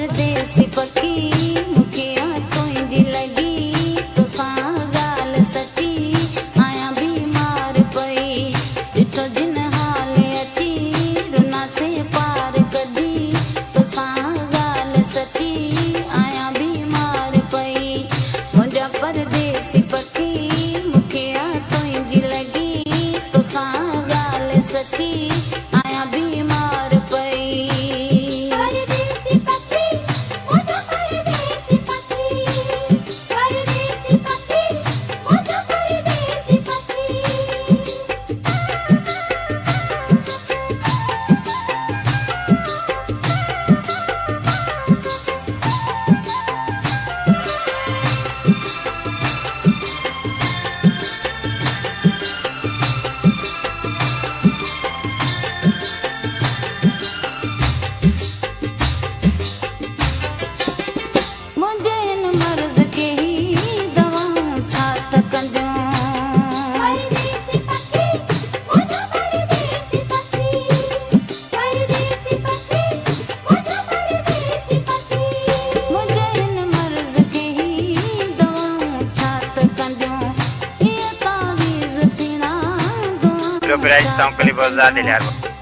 परदेसी पखी मूंखे तुंहिंजी लॻी तोसां ॻाल्हि सची आहियां बीमार पई ॾिठो जिन हाल अची रुनासे पार कढी तोसां ॻाल्हि सची आहियां बीमार पई मुंहिंजा परदेसी पखी मूंखे तुंहिंजी लॻी तोसां ॻाल्हि सची आहियां बीमार पई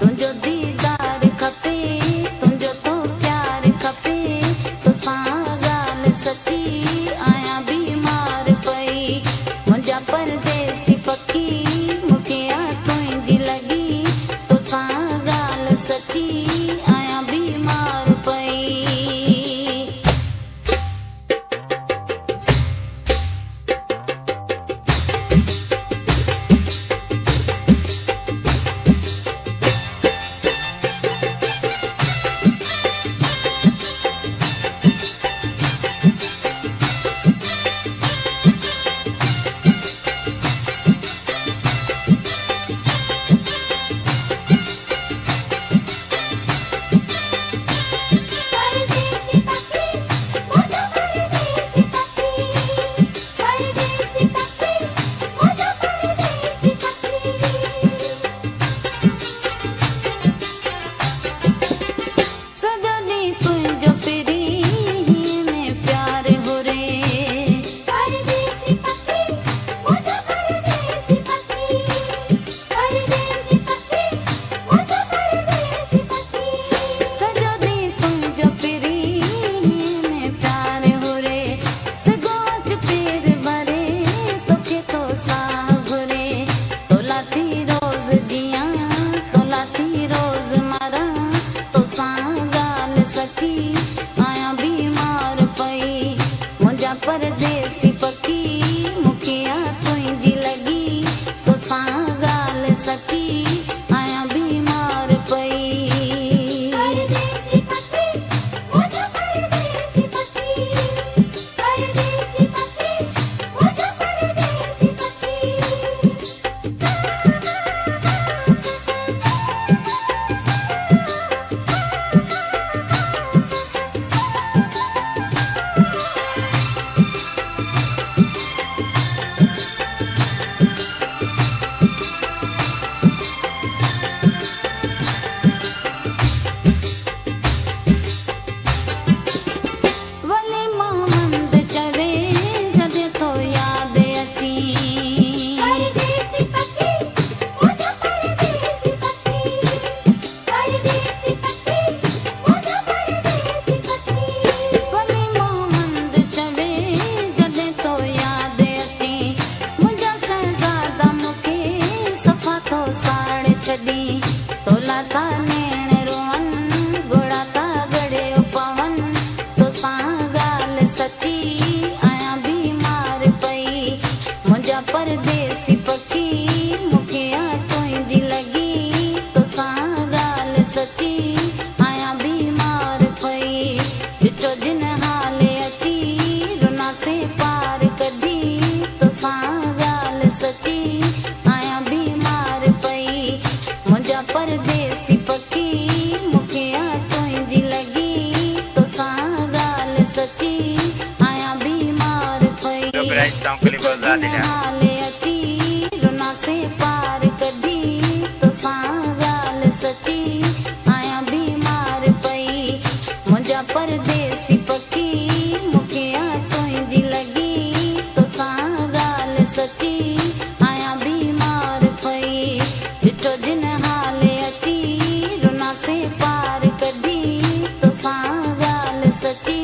तुंहिंजो दीदार खपे तुंहिंजो तो प्यार खपे तोसां ॻाल्हि सची आहियां बीमार पई मुंहिंजा परदेसी पखी मूंखे तुंहिंजी लॻी तोसां ॻाल्हि सची आहियां बीमार पई परदेसी पखी मूंखे तुंहिंजी लॻी तोसां ॻाल्हि सची आहियां बीमार पई तोलाता नैण रोवन घोड़ाता गड़े पवन तोसां ॻाल्हि सची आहियां बीमार पई मुंहिंजा परदेसी पखी मूंखे तुंहिंजी लॻी तोसां ॻाल्हि सची आहियां बीमार पई ॾिठो जिन हाल अची रुनासे पार कढी तोसां ॻाल्हि सची आहियां बीमार पई मुंहिंजा परदेसी पखी मूंखे तुंहिंजी लॻी तोसां ॻाल्हि सची आहियां बीमार पई हाल अची रुनासे पार कढी तोसां ॻाल्हि सची आहियां बीमार पई मुंहिंजा परदेसी सची आया बीमार पई ॾिठो जिन हाल अची रुना से पार कढी तोसां ॻाल्हि सची